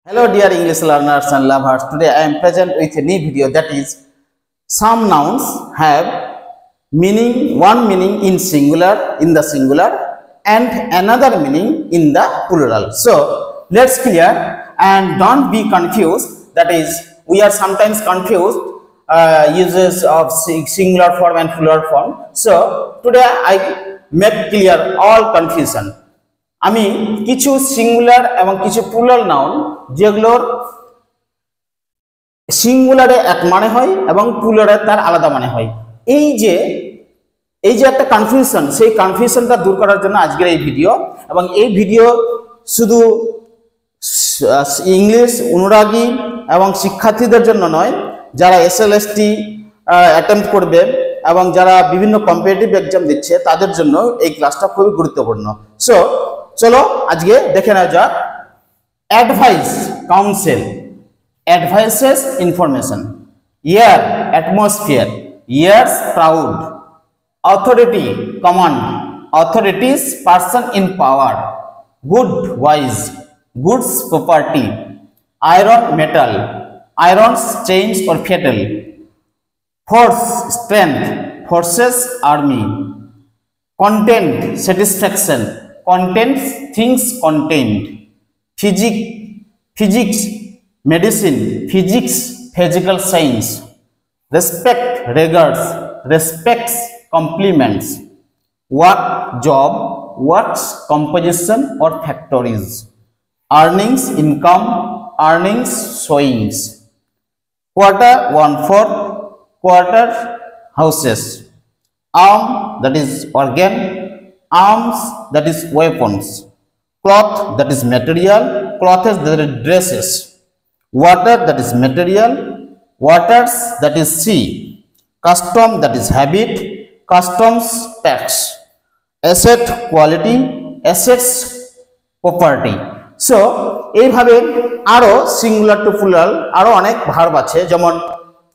Hello dear English learners and lovers. Today I am present with a new video, that is some nouns have one meaning in the singular and another meaning in the plural. So let's clear and don't be confused. That is, we are sometimes confused uses of singular form and plural form. So today I make clear all confusion. আমি কিছু singular এবং কিছু plural noun যেগুলোর সিঙ্গুলারে এক মানে হয় এবং প্লুরালে তার আলাদা মানে হয়, এই যে একটা কনফিউশন, সেই কনফিউশনটা দূর করার জন্য আজকের এই ভিডিও। এবং এই ভিডিও শুধু ইংলিশ অনুরাগী এবং শিক্ষার্থীদের জন্য নয়, যারা এসএলএসটি অ্যাটেম্প্ট করবে এবং যারা বিভিন্ন কম্পিটিটিভ এক্সাম দিচ্ছে তাদের জন্য এই ক্লাসটা খুবই গুরুত্বপূর্ণ। সো চলো আজকে দেখে নেওয়া যাক। Advice, counsel, advices, information, year, atmosphere, years, crowd, authority, command, authorities, person in power, good, wise, goods, property, iron, metal, irons, change or fetal, force, strength, forces, army, content, satisfaction, contents, things contained, physics, medicine, physics, physical science, respect, regards, respects, compliments, work, job, works, composition or factories, earnings, income, earnings, sowings, quarter, 1/4, quarter, houses, arm, that is organ, arms, that is weapons, cloth, that is material, clothes, that is dresses, water, that is material, waters, that is sea, custom, that is habit, customs, tax, asset, quality, assets, property. So এইভাবে আরো singular to plural আরো অনেক verb আছে, যেমন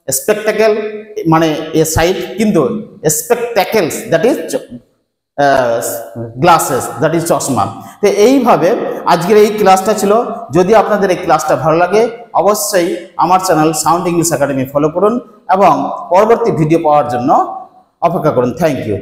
spectacle মানে এ side, কিন্তু spectacles, that is glasses, that is চশমা। তো এইভাবে আজকের এই ক্লাসটা ছিল। যদি আপনাদের এই ক্লাসটা ভালো লাগে অবশ্যই আমার channel Sound English Academy follow করুন এবং পরবর্তী ভিডিও পাওয়ার জন্য অপেক্ষা করুন। Thank you.